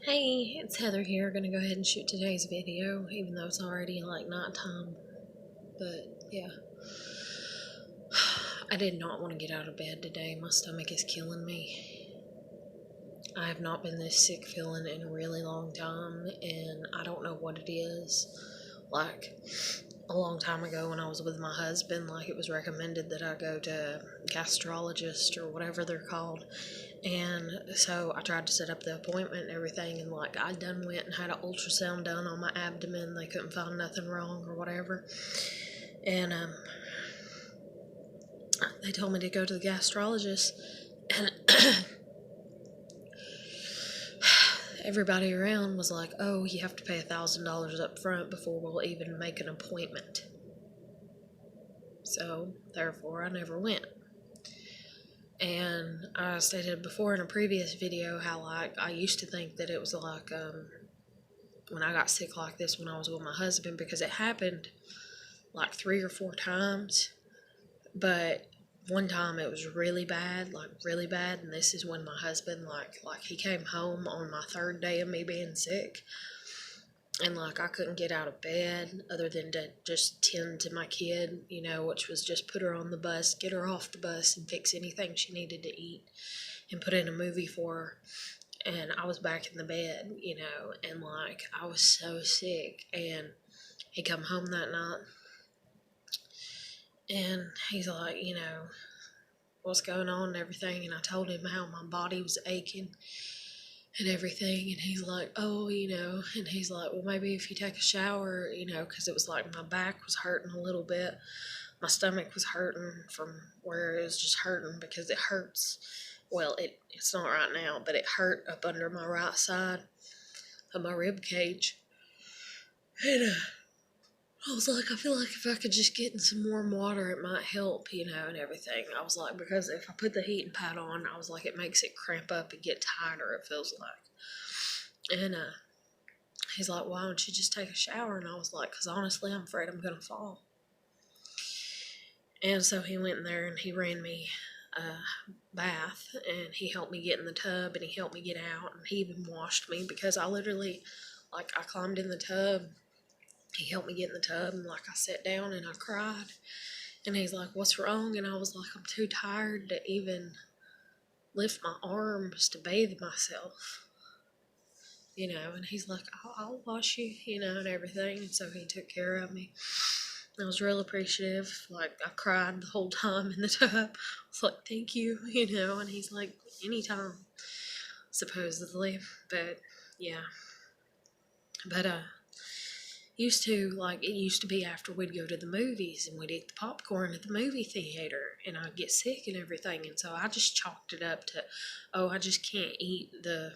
Hey, it's Heather here. Gonna go ahead and shoot today's video, even though it's already like night time. But yeah, I did not want to get out of bed today. My stomach is killing me. I have not been this sick feeling in a really long time, and I don't know what it is. Like, a long time ago when I was with my husband, like, it was recommended that I go to gastrologist or whatever they're called. And so I tried to set up the appointment and everything, and like I done went and had an ultrasound done on my abdomen. They couldn't find nothing wrong or whatever. And they told me to go to the gastrologist, and everybody around was like, "Oh, you have to pay $1,000 up front before we'll even make an appointment." So therefore, I never went. And I stated before in a previous video how like I used to think that it was like when I got sick like this when I was with my husband, because it happened like 3 or 4 times, but one time it was really bad, like really bad, and this is when my husband like he came home on my 3rd day of me being sick, and like I couldn't get out of bed other than to just tend to my kid, which was just put her on the bus, get her off the bus, and fix anything she needed to eat, and put in a movie for her. And I was back in the bed, and like I was so sick. And he come home that night, and he's like, what's going on and everything. And I told him how my body was aching and everything. And he's like, oh, and he's like, well, maybe if you take a shower, because it was like my back was hurting a little bit. My stomach was hurting from where it was just hurting because it hurts. Well, it's not right now, but it hurt up under my right side of my rib cage. And I was like, I feel like if I could just get in some warm water, it might help, and everything. I was like, because if I put the heating pad on, I was like, it makes it cramp up and get tighter, it feels like. And he's like, why don't you just take a shower? And I was like, because honestly, I'm afraid I'm going to fall. And so he went in there and he ran me a bath, and he helped me get in the tub, and he helped me get out, and he even washed me, because I literally, like, I climbed in the tub. He helped me get in the tub, and like I sat down and I cried. And he's like, what's wrong? And I was like, I'm too tired to even lift my arms to bathe myself, and he's like, I'll wash you, and everything. And so he took care of me. I was real appreciative. Like, I cried the whole time in the tub. I was like, thank you, and he's like, anytime, supposedly. But yeah. But it used to be after we'd go to the movies and we'd eat the popcorn at the movie theater, and I'd get sick and everything. And so I just chalked it up to, oh, I just can't eat the,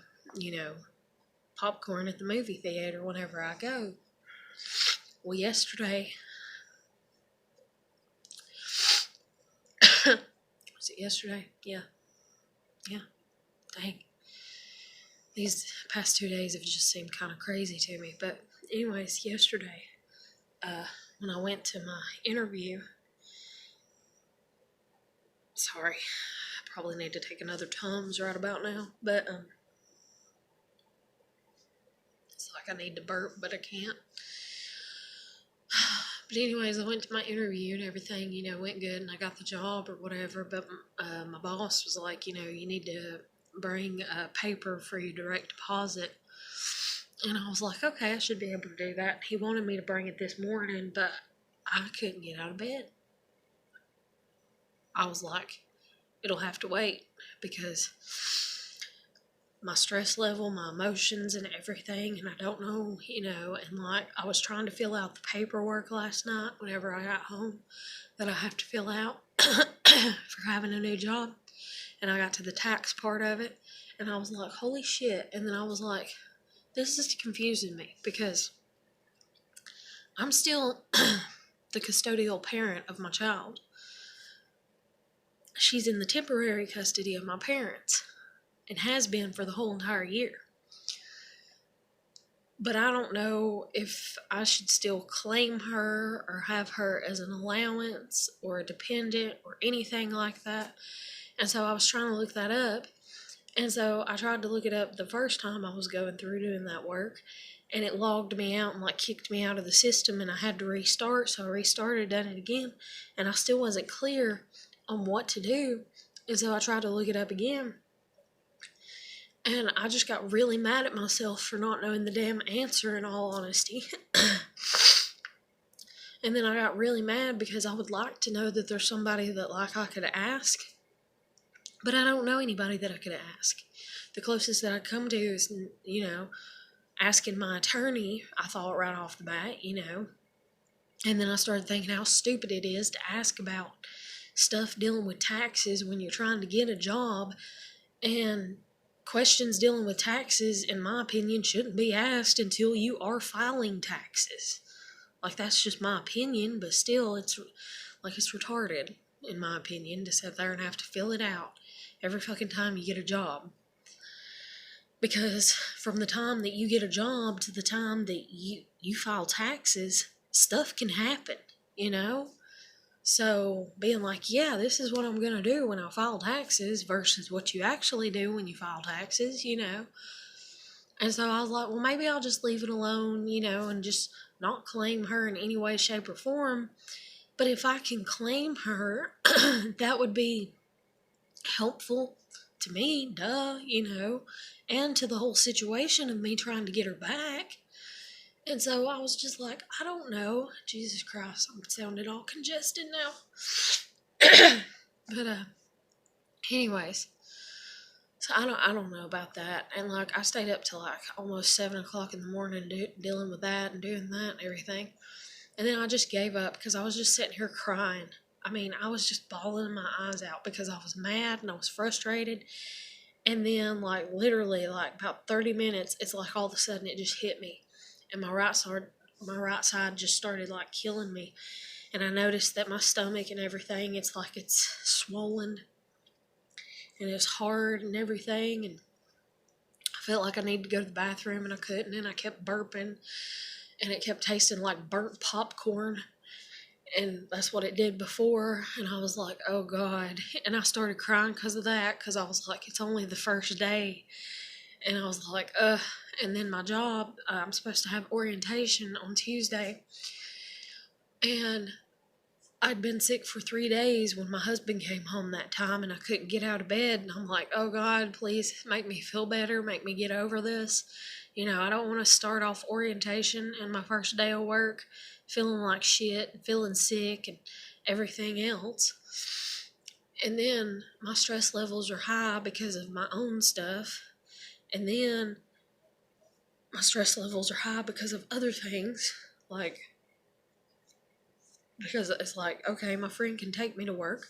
popcorn at the movie theater whenever I go. Well, yesterday, was it yesterday? Yeah. Dang. These past 2 days have just seemed kind of crazy to me. But anyways, yesterday, when I went to my interview, sorry, I probably need to take another Tums right about now, but it's like I need to burp, but I can't. But anyways, I went to my interview and everything, went good, and I got the job or whatever. But my boss was like, you need to bring a paper for your direct deposit. And I was like, okay, I should be able to do that. He wanted me to bring it this morning, but I couldn't get out of bed. I was like, it'll have to wait, because my stress level, my emotions and everything, and I don't know, and like I was trying to fill out the paperwork last night whenever I got home that I have to fill out for having a new job, and I got to the tax part of it, and I was like, holy shit. And then I was like, this is confusing me, because I'm still the custodial parent of my child. She's in the temporary custody of my parents, and has been for the whole entire year. But I don't know if I should still claim her or have her as an allowance or a dependent or anything like that. And so I was trying to look that up, And so I tried to look it up the first time I was going through doing that work, and it logged me out and like kicked me out of the system, and I had to restart. So I restarted, done it again, and I still wasn't clear on what to do. And so I tried to look it up again, and I just got really mad at myself for not knowing the damn answer, in all honesty. And then I got really mad because I would like to know that there's somebody that like I could ask, but I don't know anybody that I could ask. The closest that I come to is, asking my attorney. I thought right off the bat, and then I started thinking how stupid it is to ask about stuff dealing with taxes when you're trying to get a job. And questions dealing with taxes, in my opinion, shouldn't be asked until you are filing taxes. Like, that's just my opinion, but still, it's retarded, in my opinion, to sit there and have to fill it out every fucking time you get a job. Because from the time that you get a job to the time that you file taxes, stuff can happen, So being like, yeah, this is what I'm going to do when I file taxes versus what you actually do when you file taxes, And so I was like, well, maybe I'll just leave it alone, and just not claim her in any way, shape, or form. But if I can claim her, that would be helpful to me, and to the whole situation of me trying to get her back. And so I was just like, I don't know. Jesus Christ, I'm sounding all congested now. But anyways, so I don't know about that. And like, I stayed up till like almost 7 o'clock in the morning dealing with that and doing that and everything. And then I just gave up because I was just sitting here crying. I mean, I was just bawling my eyes out because I was mad and I was frustrated. And then, like, literally, like, about 30 minutes, it's like all of a sudden it just hit me. And my right side just started, like, killing me. And I noticed that my stomach and everything, it's like it's swollen. And it's hard and everything. And I felt like I needed to go to the bathroom and I couldn't. And I kept burping. And it kept tasting like burnt popcorn. And that's what it did before. And I was like, oh God. And I started crying because of that, because I was like, it's only the first day. And I was like, ugh. And then my job, I'm supposed to have orientation on Tuesday. And I'd been sick for 3 days when my husband came home that time, and I couldn't get out of bed. And I'm like, oh God, please make me feel better, make me get over this. I don't want to start off orientation and my first day of work feeling like shit, feeling sick and everything else. And then my stress levels are high because of my own stuff. And then my stress levels are high because of other things. Because it's like, okay, my friend can take me to work,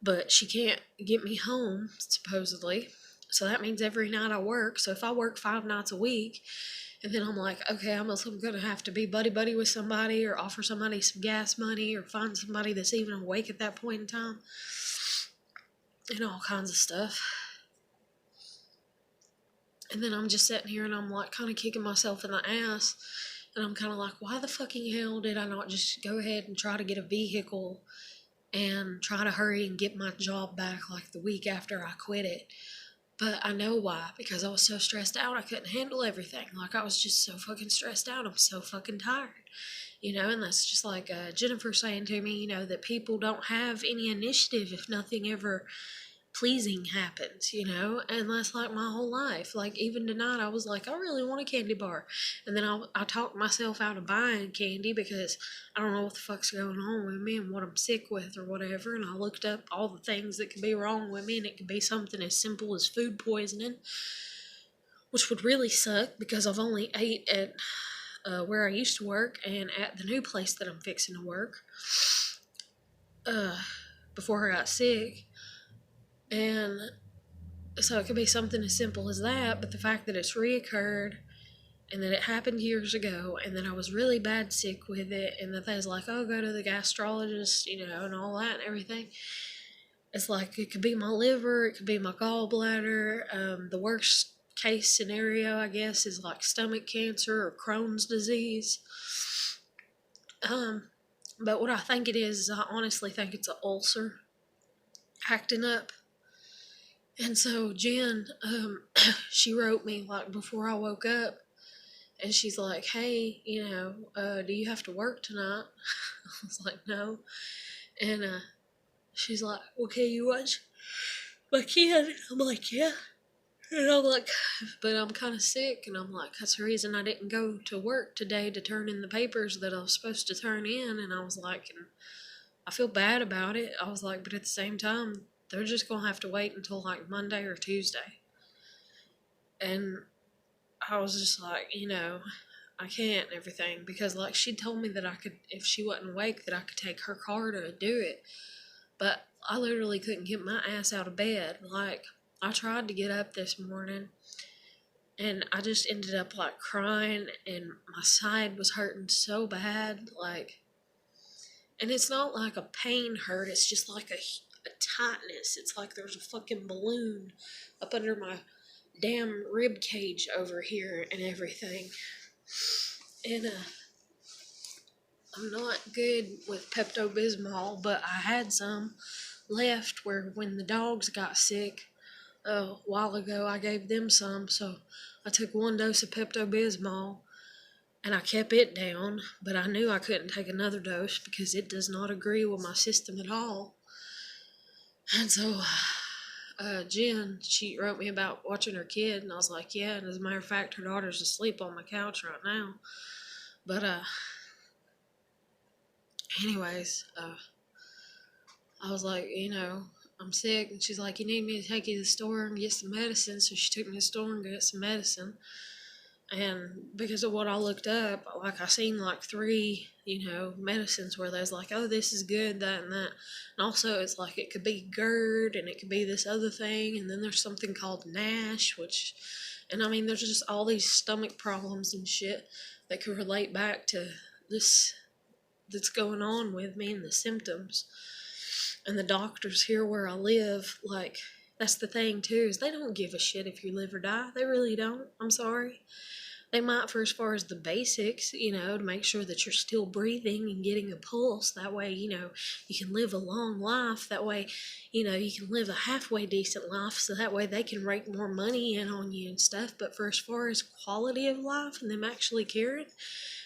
but she can't get me home, supposedly. So that means every night I work. So if I work 5 nights a week, and then I'm like, okay, I'm going to have to be buddy-buddy with somebody or offer somebody some gas money or find somebody that's even awake at that point in time. And all kinds of stuff. And then I'm just sitting here and I'm like kind of kicking myself in the ass. And I'm kind of like, why the fucking hell did I not just go ahead and try to get a vehicle and try to hurry and get my job back like the week after I quit it? But I know why, because I was so stressed out, I couldn't handle everything. Like, I was just so fucking stressed out. I'm so fucking tired. And that's just like Jennifer saying to me, that people don't have any initiative if nothing ever pleasing happens, and that's like my whole life. Like, even tonight, I was like, I really want a candy bar. And then I talked myself out of buying candy because I don't know what the fuck's going on with me and what I'm sick with or whatever. And I looked up all the things that could be wrong with me, and it could be something as simple as food poisoning, which would really suck because I've only ate at where I used to work and at the new place that I'm fixing to work before I got sick. And so it could be something as simple as that, but the fact that it's reoccurred and that it happened years ago and that I was really bad sick with it and that they was like, oh, go to the gastrologist, and all that and everything. It's like it could be my liver, it could be my gallbladder. The worst case scenario, I guess, is like stomach cancer or Crohn's disease. But what I think it is I honestly think it's an ulcer acting up. And so Jen, she wrote me like before I woke up, and she's like, "Hey, do you have to work tonight?" I was like, "No," and she's like, "Well, can you watch my kid?" I'm like, "Yeah," and I'm like, "But I'm kind of sick," and I'm like, "That's the reason I didn't go to work today to turn in the papers that I was supposed to turn in," and I was like, and I feel bad about it. I was like, but at the same time, they're just gonna have to wait until like Monday or Tuesday. And I was just like, I can't and everything because like she told me that I could, if she wasn't awake, that I could take her car to do it. But I literally couldn't get my ass out of bed. Like I tried to get up this morning and I just ended up like crying and my side was hurting so bad. Like, and it's not like a pain hurt, it's just like a tightness. It's like there's a fucking balloon up under my damn rib cage over here and everything. And I'm not good with Pepto Bismol, but I had some left where when the dogs got sick a while ago, I gave them some. So I took 1 dose of Pepto Bismol and I kept it down, but I knew I couldn't take another dose because it does not agree with my system at all. And so Jen, she wrote me about watching her kid, and I was like, yeah, and as a matter of fact, her daughter's asleep on my couch right now. But anyways, I was like, I'm sick, and she's like, you need me to take you to the store and get some medicine. So she took me to the store and got some medicine. And because of what I looked up, like I seen like 3, medicines where there's like, oh, this is good, that and that. And also it's like it could be GERD and it could be this other thing. And then there's something called NASH, and I mean, there's just all these stomach problems and shit that could relate back to this that's going on with me and the symptoms. And the doctors here where I live, like, that's the thing too, is they don't give a shit if you live or die. They really don't. I'm sorry. They might for as far as the basics, to make sure that you're still breathing and getting a pulse. That way, you can live a long life. That way, you can live a halfway decent life. So that way they can rake more money in on you and stuff. But for as far as quality of life and them actually caring,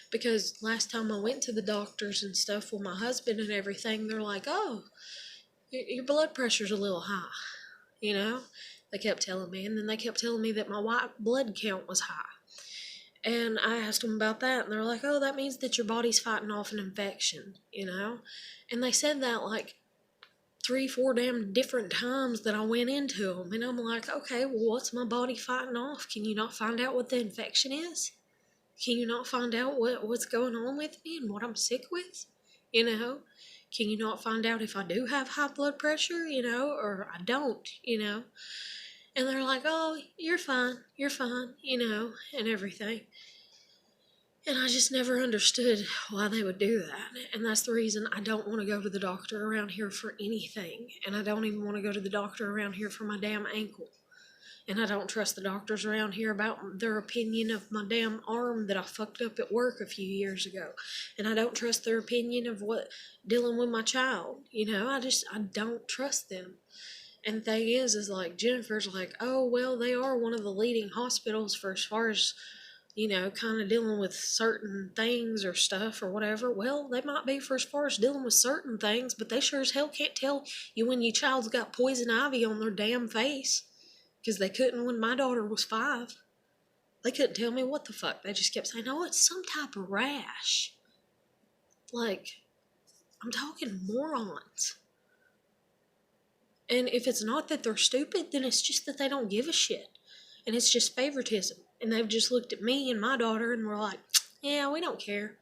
because last time I went to the doctors and stuff with my husband and everything, they're like, oh, your blood pressure's a little high, They kept telling me. And then they kept telling me that my white blood count was high. And I asked them about that, and they're like, oh, that means that your body's fighting off an infection, And they said that like 3-4 damn different times that I went into them. And I'm like, okay, well, what's my body fighting off? Can you not find out what the infection is? Can you not find out what's going on with me and what I'm sick with? Can you not find out if I do have high blood pressure, or I don't, And they're like, oh, you're fine, and everything. And I just never understood why they would do that. And that's the reason I don't want to go to the doctor around here for anything. And I don't even want to go to the doctor around here for my damn ankle. And I don't trust the doctors around here about their opinion of my damn arm that I fucked up at work a few years ago. And I don't trust their opinion of what dealing with my child. I don't trust them. And the thing is like Jennifer's like, oh, well, they are one of the leading hospitals for as far as, kind of dealing with certain things or stuff or whatever. Well, they might be for as far as dealing with certain things, but they sure as hell can't tell you when your child's got poison ivy on their damn face. Because they couldn't when my daughter was 5. They couldn't tell me what the fuck. They just kept saying, oh, it's some type of rash. Like, I'm talking morons. And if it's not that they're stupid, then it's just that they don't give a shit. And it's just favoritism. And they've just looked at me and my daughter and were like, yeah, we don't care.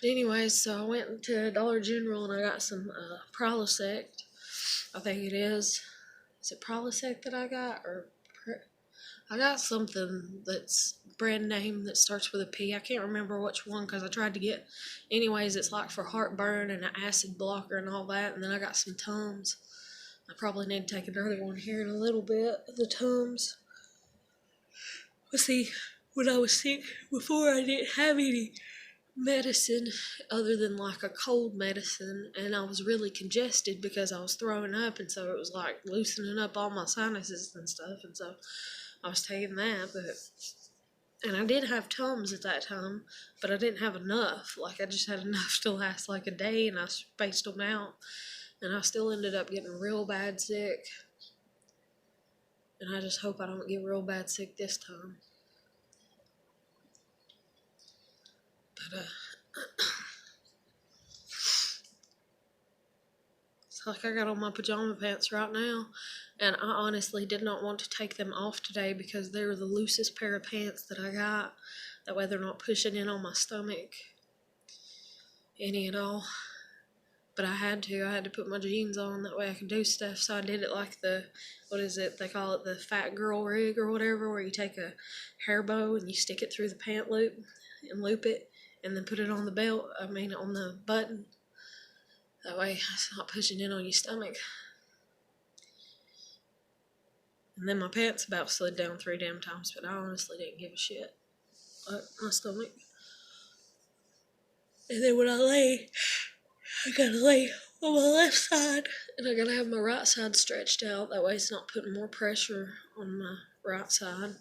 But anyways, so I went to Dollar General and I got some Prilosec. I think it is. Is it Prilosec that I got? Or I got something that's brand name that starts with a P. I can't remember which one because I tried to get. Anyways, it's like for heartburn and an acid blocker and all that. And then I got some Tums. I probably need to take another one here in a little bit. The Tums. Let's see, when I was sick before, I didn't have any medicine other than like a cold medicine, and I was really congested because I was throwing up, and so it was like loosening up all my sinuses and stuff, and so I was taking that. And I did have Tums at that time, but I didn't have enough. Like, I just had enough to last like a day, and I spaced them out, and I still ended up getting real bad sick. And I just hope I don't get real bad sick this time. But it's like I got on my pajama pants right now, and I honestly did not want to take them off today because they were the loosest pair of pants that I got. That way they're not pushing in on my stomach any at all. But I had to put my jeans on, that way I could do stuff. So I did it like they call it the fat girl rig or whatever, where you take a hair bow and you stick it through the pant loop and loop it, and then put it on the belt, on the button. That way it's not pushing in on your stomach. And then my pants about slid down 3 damn times, but I honestly didn't give a shit. But my stomach. And then when I gotta lay on my left side, and I gotta have my right side stretched out. That way it's not putting more pressure on my right side.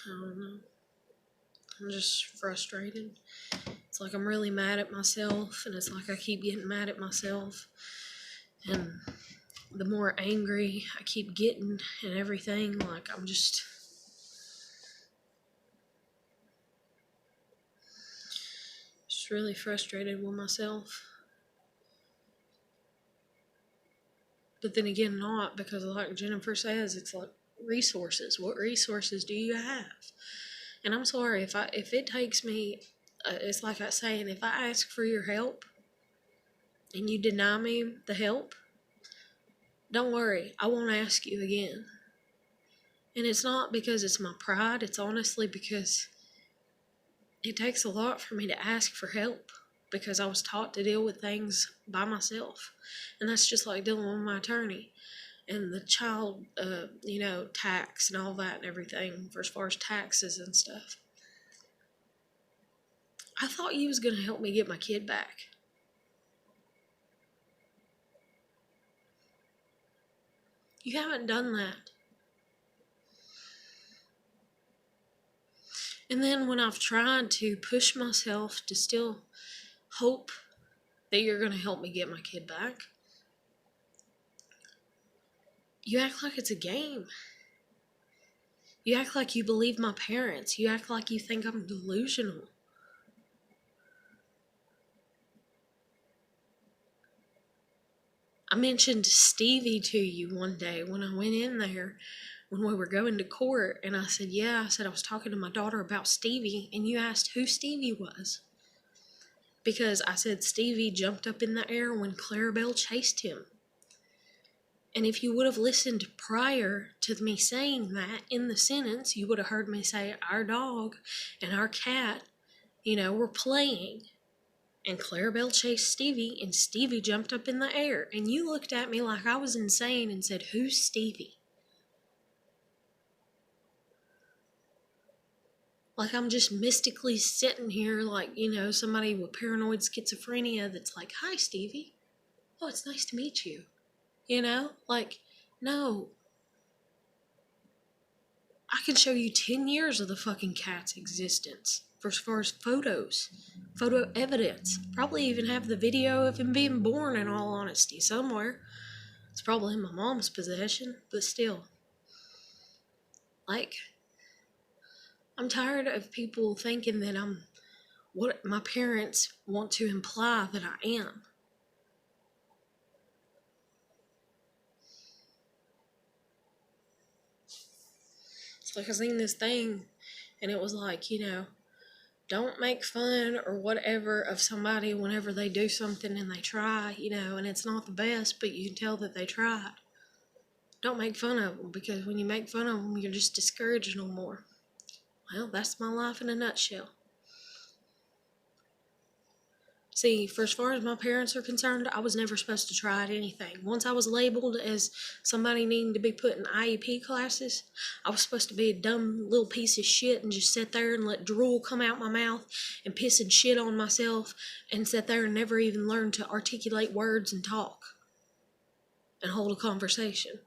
I don't know. I'm just frustrated. It's like I'm really mad at myself, and it's like I keep getting mad at myself. And the more angry I keep getting and everything, like I'm just really frustrated with myself. But then again, not, because like Jennifer says, it's like resources. What resources do you have? And I'm sorry, if it takes me, it's like I saying, if I ask for your help and you deny me the help, don't worry, I won't ask you again. And it's not because it's my pride, it's honestly because it takes a lot for me to ask for help, because I was taught to deal with things by myself. And that's just like dealing with my attorney and the child, tax and all that and everything, for as far as taxes and stuff. I thought you was going to help me get my kid back. You haven't done that. And then when I've tried to push myself to still hope that you're going to help me get my kid back, you act like it's a game. You act like you believe my parents. You act like you think I'm delusional. I mentioned Stevie to you one day when I went in there when we were going to court, and I said, I was talking to my daughter about Stevie, and you asked who Stevie was. Because I said Stevie jumped up in the air when Clarabelle chased him. And if you would have listened prior to me saying that in the sentence, you would have heard me say our dog and our cat, were playing. And Clarabelle chased Stevie, and Stevie jumped up in the air. And you looked at me like I was insane and said, who's Stevie? Like I'm just mystically sitting here like, somebody with paranoid schizophrenia that's like, hi, Stevie. Oh, it's nice to meet you. Like, no. I can show you 10 years of the fucking cat's existence. For as far as photos, photo evidence. Probably even have the video of him being born, in all honesty, somewhere. It's probably in my mom's possession, but still. Like, I'm tired of people thinking that I'm what my parents want to imply that I am. It's like I seen this thing, and it was like, don't make fun or whatever of somebody whenever they do something and they try, and it's not the best, but you can tell that they tried. Don't make fun of them, because when you make fun of them, you're just discouraging them more. Well, that's my life in a nutshell. See, for as far as my parents are concerned, I was never supposed to try anything. Once I was labeled as somebody needing to be put in IEP classes, I was supposed to be a dumb little piece of shit and just sit there and let drool come out my mouth and piss and shit on myself and sit there and never even learn to articulate words and talk and hold a conversation.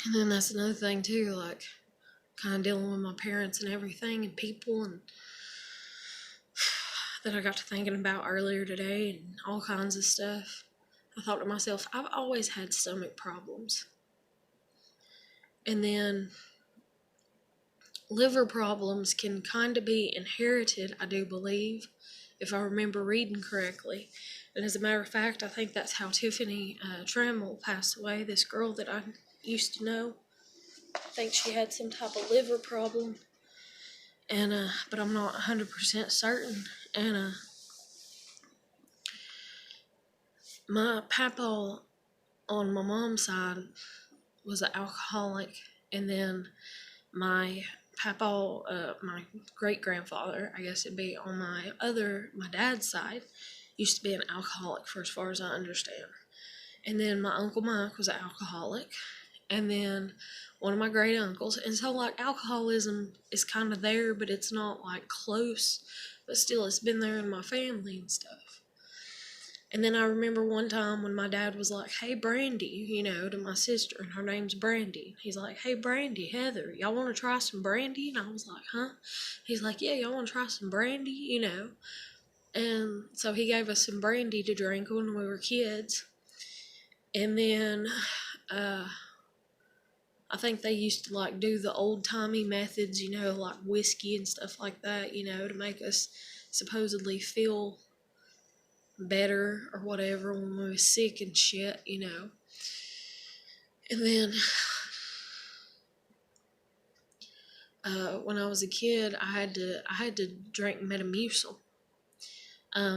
And then that's another thing too, like kind of dealing with my parents and everything and people and that I got to thinking about earlier today and all kinds of stuff. I thought to myself, I've always had stomach problems. And then liver problems can kind of be inherited, I do believe, if I remember reading correctly. And as a matter of fact, I think that's how Tiffany Trammell passed away, this girl that I used to know. I think she had some type of liver problem. And but I'm not 100% certain. And my papa on my mom's side was an alcoholic, and then my papa, my great-grandfather, I guess it'd be on my dad's side, used to be an alcoholic for as far as I understand. And then my Uncle Mike was an alcoholic, and then one of my great uncles. And so, like, alcoholism is kind of there, but it's not, like, close, but still it's been there in my family and stuff. And then I remember one time when my dad was like, hey, Brandy, to my sister, and her name's Brandy. He's like, hey, Brandy, Heather, y'all want to try some brandy? And I was like, huh? He's like, yeah, y'all want to try some brandy, And so he gave us some brandy to drink when we were kids. And then I think they used to, like, do the old-timey methods, like whiskey and stuff like that, to make us supposedly feel better or whatever when we was sick and shit, And then when I was a kid, I had to drink Metamucil.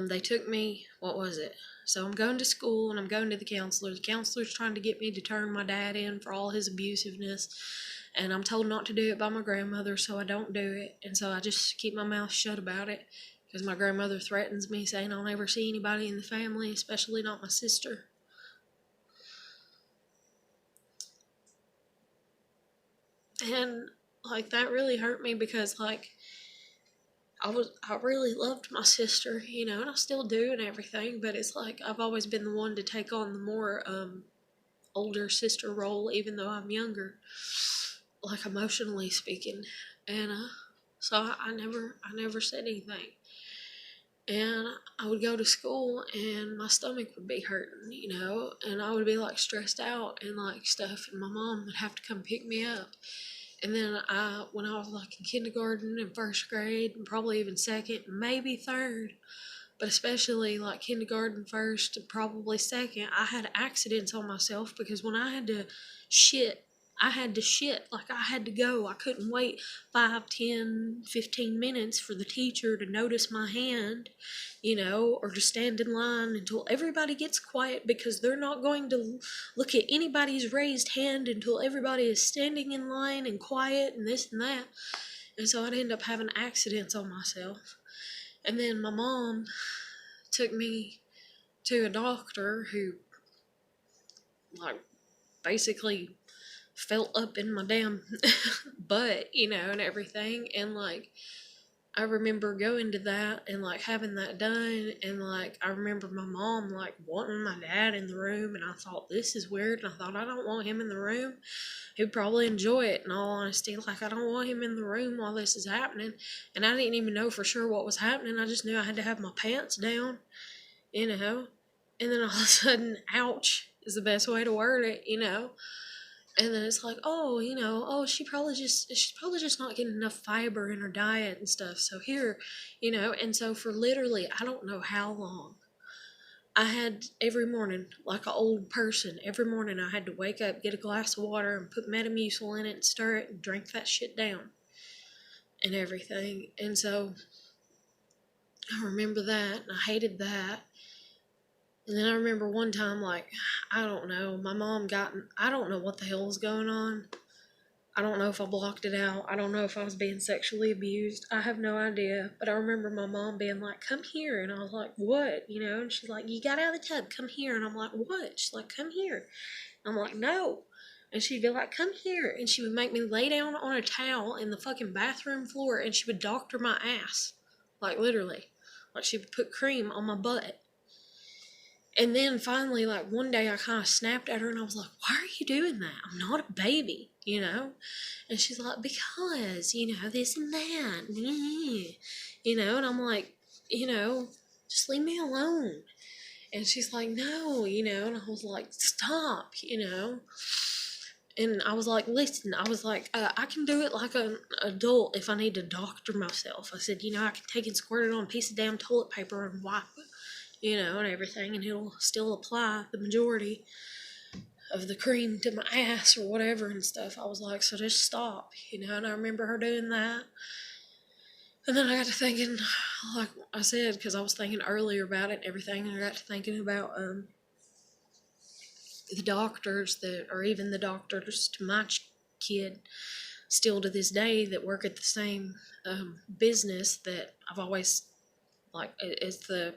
They took me, what was it? So I'm going to school and I'm going to the counselor. The counselor's trying to get me to turn my dad in for all his abusiveness. And I'm told not to do it by my grandmother, so I don't do it. And so I just keep my mouth shut about it. Because my grandmother threatens me, saying I'll never see anybody in the family, especially not my sister. And, like, that really hurt me because, like, I really loved my sister, and I still do and everything, but it's like I've always been the one to take on the more older sister role, even though I'm younger, like, emotionally speaking. And so I never said anything. And I would go to school and my stomach would be hurting, and I would be, like, stressed out and, like, stuff, and my mom would have to come pick me up. And then when I was, like, in kindergarten and first grade and probably even second, maybe third, but especially, like, kindergarten first and probably second, I had accidents on myself because when I had to shit, like, I had to go. I couldn't wait 5, 10, 15 minutes for the teacher to notice my hand, or to stand in line until everybody gets quiet, because they're not going to look at anybody's raised hand until everybody is standing in line and quiet and this and that. And so I'd end up having accidents on myself. And then my mom took me to a doctor who, like, basically felt up in my damn butt, and everything. And, like, I remember going to that and, like, having that done. And, like, I remember my mom, like, wanting my dad in the room. And I thought, this is weird. And I thought, I don't want him in the room. He'd probably enjoy it, in all honesty. Like, I don't want him in the room while this is happening. And I didn't even know for sure what was happening. I just knew I had to have my pants down, And then all of a sudden, ouch is the best way to word it, And then it's like, she's probably just not getting enough fiber in her diet and stuff. So here, and so for literally, I don't know how long, I had every morning, like an old person, every morning I had to wake up, get a glass of water and put Metamucil in it and stir it and drink that shit down and everything. And so I remember that, and I hated that. And then I remember one time, like, I don't know, my mom I don't know what the hell was going on. I don't know if I blocked it out. I don't know if I was being sexually abused. I have no idea. But I remember my mom being like, come here. And I was like, what? You know, and she's like, you got out of the tub. Come here. And I'm like, what? She's like, come here. I'm like, no. And she'd be like, come here. And she would make me lay down on a towel in the fucking bathroom floor and she would doctor my ass. Like, literally. Like, she would put cream on my butt. And then finally, like, one day I kind of snapped at her and I was like, why are you doing that? I'm not a baby, you know? And she's like, because, you know, this and that. You know, and I'm like, you know, just leave me alone. And she's like, no, you know, and I was like, stop, you know. And I was like, listen, I was like, I can do it like an adult if I need to doctor myself. I said, you know, I can take and squirt it on a piece of damn toilet paper and wipe it, you know, and everything, and it'll still apply the majority of the cream to my ass or whatever and stuff. I was like, so just stop, you know, and I remember her doing that. And then I got to thinking, like I said, because I was thinking earlier about it and everything, and I got to thinking about the doctors that, or even the doctors to my kid, still to this day, that work at the same business that I've always, like, it's the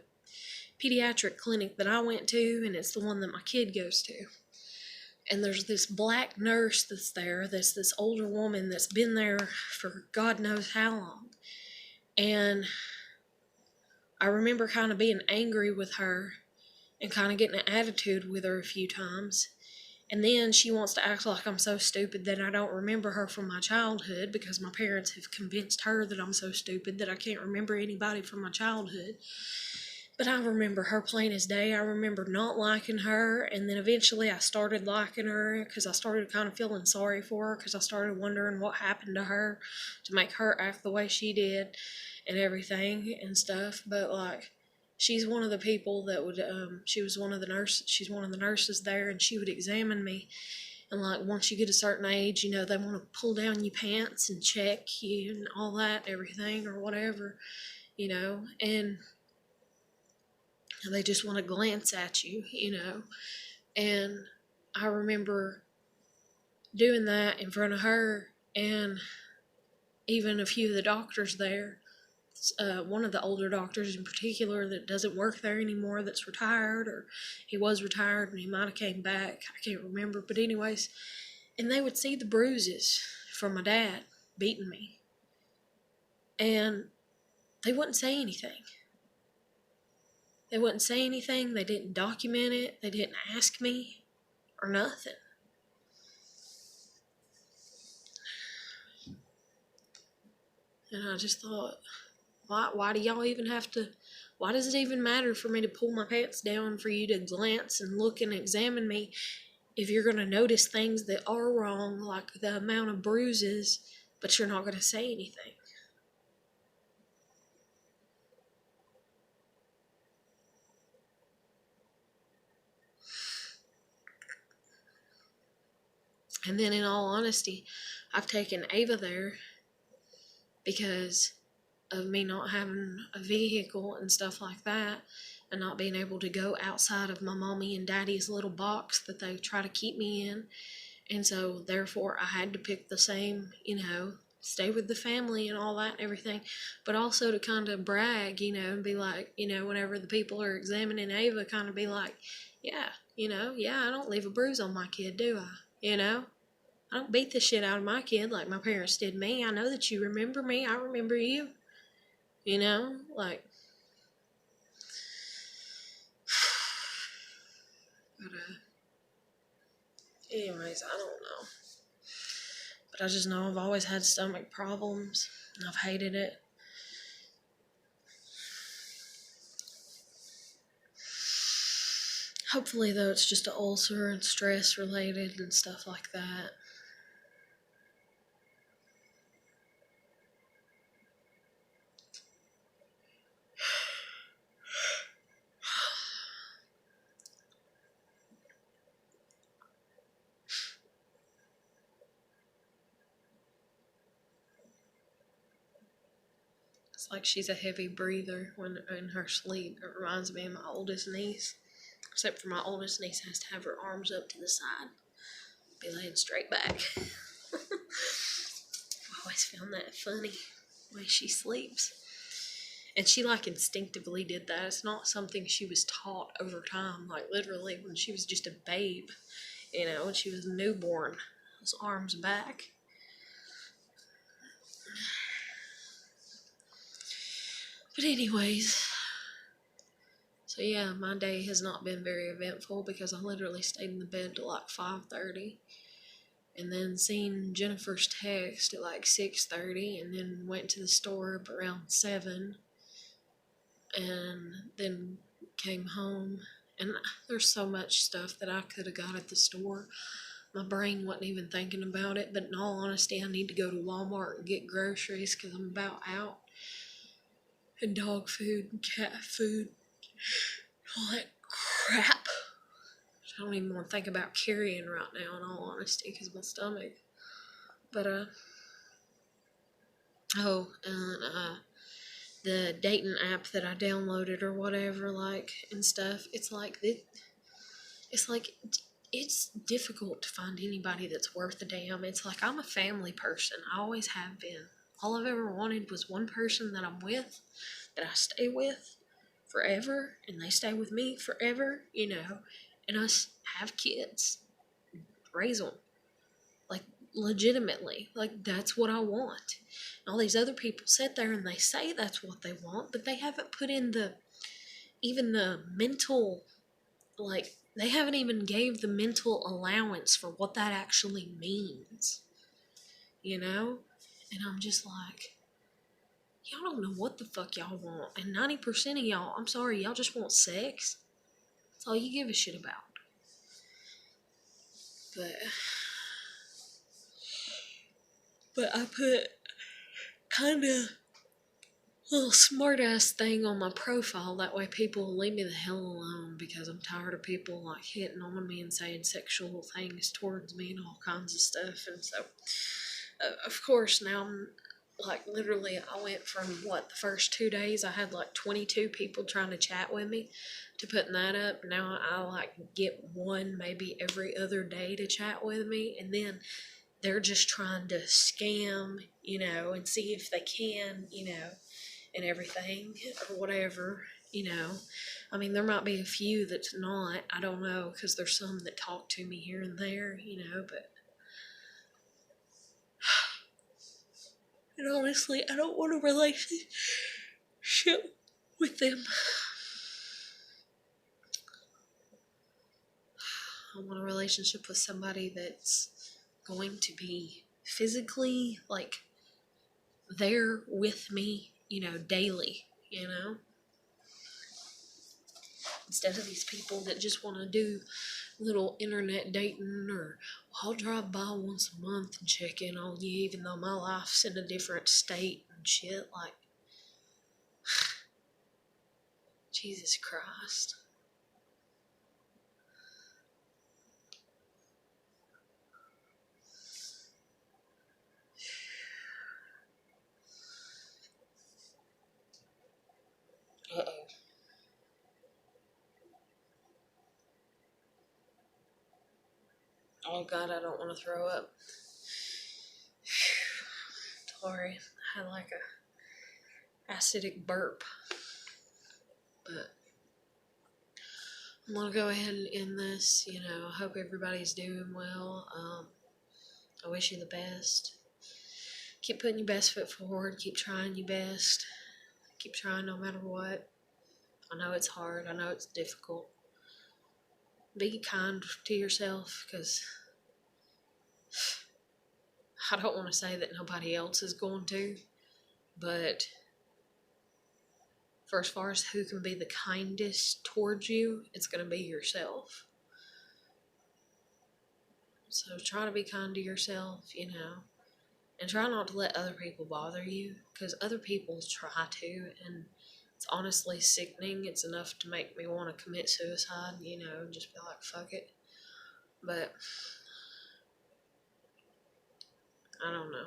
pediatric clinic that I went to, and it's the one that my kid goes to. And there's this black nurse that's there, that's this older woman that's been there for God knows how long. And I remember kind of being angry with her and kind of getting an attitude with her a few times. And then she wants to act like I'm so stupid that I don't remember her from my childhood because my parents have convinced her that I'm so stupid that I can't remember anybody from my childhood. But I remember her plain as day. I remember not liking her, and then eventually I started liking her because I started kind of feeling sorry for her because I started wondering what happened to her to make her act the way she did and everything and stuff. But, like, she's one of the people that would, she's one of the nurses there, and she would examine me. And, like, once you get a certain age, you know, they want to pull down your pants and check you and all that and everything or whatever, you know, and they just want to glance at you, you know. And I remember doing that in front of her and even a few of the doctors there. One of the older doctors in particular that doesn't work there anymore, that's retired, or he was retired and he might have came back, I can't remember, but anyways, and they would see the bruises from my dad beating me, and they wouldn't say anything. They wouldn't say anything, they didn't document it, they didn't ask me, or nothing. And I just thought, why do y'all even have to, why does it even matter for me to pull my pants down for you to glance and look and examine me if you're going to notice things that are wrong, like the amount of bruises, but you're not going to say anything? And then in all honesty, I've taken Ava there because of me not having a vehicle and stuff like that, and not being able to go outside of my mommy and daddy's little box that they try to keep me in. And so therefore I had to pick the same, you know, stay with the family and all that and everything, but also to kind of brag, you know, and be like, you know, whenever the people are examining Ava, kind of be like, yeah, you know, yeah, I don't leave a bruise on my kid, do I? You know, I don't beat the shit out of my kid like my parents did me. I know that you remember me. I remember you. You know, like, but, anyways, I don't know. But I just know I've always had stomach problems, and I've hated it. Hopefully, though, it's just an ulcer and stress related and stuff like that. It's like she's a heavy breather when in her sleep. It reminds me of my oldest niece. Except for my oldest niece has to have her arms up to the side. Be laying straight back. found that funny, the way she sleeps. And she, like, instinctively did that. It's not something she was taught over time. Like, literally, when she was just a babe, you know, when she was a newborn, those arms back. But anyways, so yeah, my day has not been very eventful because I literally stayed in the bed till like 5:30. And then seen Jennifer's text at like 6:30, and then went to the store around 7, and then came home. And there's so much stuff that I could have got at the store. My brain wasn't even thinking about it, but in all honesty, I need to go to Walmart and get groceries because I'm about out. And dog food and cat food, all that crap. I don't even want to think about carrying right now, in all honesty, because of my stomach. But, the dating app that I downloaded or whatever, like, and stuff, it's like, it's difficult to find anybody that's worth a damn. It's like, I'm a family person. I always have been. All I've ever wanted was one person that I'm with, that I stay with forever, and they stay with me forever, you know, and us have kids, raise them, like, legitimately. Like, that's what I want. And all these other people sit there and they say that's what they want, but they haven't put in even the mental, like, they haven't even gave the mental allowance for what that actually means, you know? And I'm just like, y'all don't know what the fuck y'all want. And 90% of y'all, I'm sorry, y'all just want sex. That's all you give a shit about. But I put kind of little smart ass thing on my profile. That way people will leave me the hell alone, because I'm tired of people like hitting on me and saying sexual things towards me and all kinds of stuff. And so, of course, now I'm like, literally, I went from the first 2 days I had like 22 people trying to chat with me, to putting that up. Now I like get one maybe every other day to chat with me, and then they're just trying to scam, you know, and see if they can, you know, and everything, or whatever, you know. I mean, there might be a few that's not, I don't know, because there's some that talk to me here and there, you know, but, and honestly, I don't want a relationship with them. I want a relationship with somebody that's going to be physically, like, there with me, you know, daily, you know? Instead of these people that just want to do little internet dating, or, well, I'll drive by once a month and check in on you, even though my life's in a different state and shit. Like, Jesus Christ. Uh-oh. Oh, God, I don't want to throw up. Sorry, I had like a acidic burp. But I'm going to go ahead and end this. You know, I hope everybody's doing well. I wish you the best. Keep putting your best foot forward. Keep trying your best. Keep trying no matter what. I know it's hard. I know it's difficult. Be kind to yourself, because I don't want to say that nobody else is going to, but for as far as who can be the kindest towards you, it's going to be yourself. So try to be kind to yourself, you know, and try not to let other people bother you, because other people try to, and it's honestly sickening. It's enough to make me want to commit suicide, you know, and just be like, fuck it. But I don't know.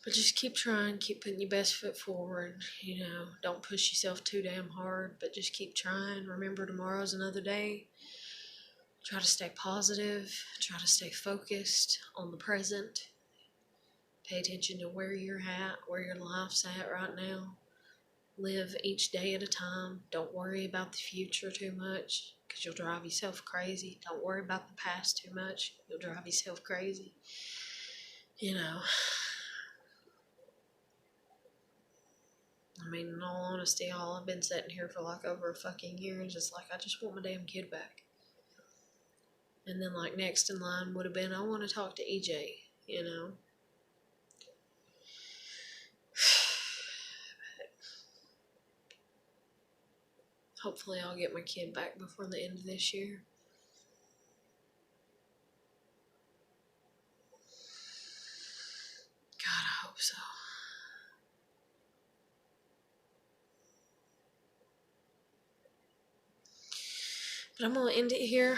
But just keep trying, keep putting your best foot forward, you know. Don't push yourself too damn hard, but just keep trying. Remember, tomorrow's another day. Try to stay positive. Try to stay focused on the present. Pay attention to where you're at, where your life's at right now. Live each day at a time. Don't worry about the future too much because you'll drive yourself crazy. Don't worry about the past too much. You'll drive yourself crazy. You know, I mean, in all honesty, all I've been sitting here for like over a fucking year is just like, I just want my damn kid back. And then, like, next in line would have been, I want to talk to EJ, you know. Hopefully, I'll get my kid back before the end of this year. God, I hope so. But I'm going to end it here.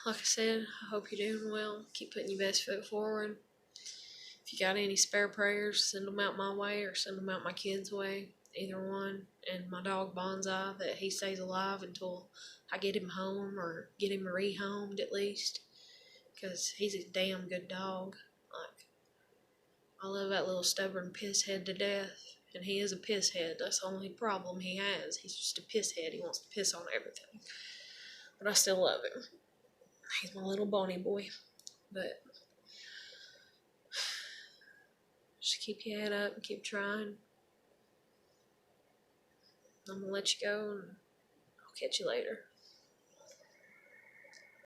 Like I said, I hope you're doing well. Keep putting your best foot forward. If you got any spare prayers, send them out my way or send them out my kid's way. Either one. And my dog Bonsai, that he stays alive until I get him home or get him rehomed at least. Because he's a damn good dog. Like, I love that little stubborn piss head to death. And he is a piss head. That's the only problem he has. He's just a piss head. He wants to piss on everything. But I still love him. He's my little Bonnie boy. But just keep your head up and keep trying. I'm going to let you go, and I'll catch you later.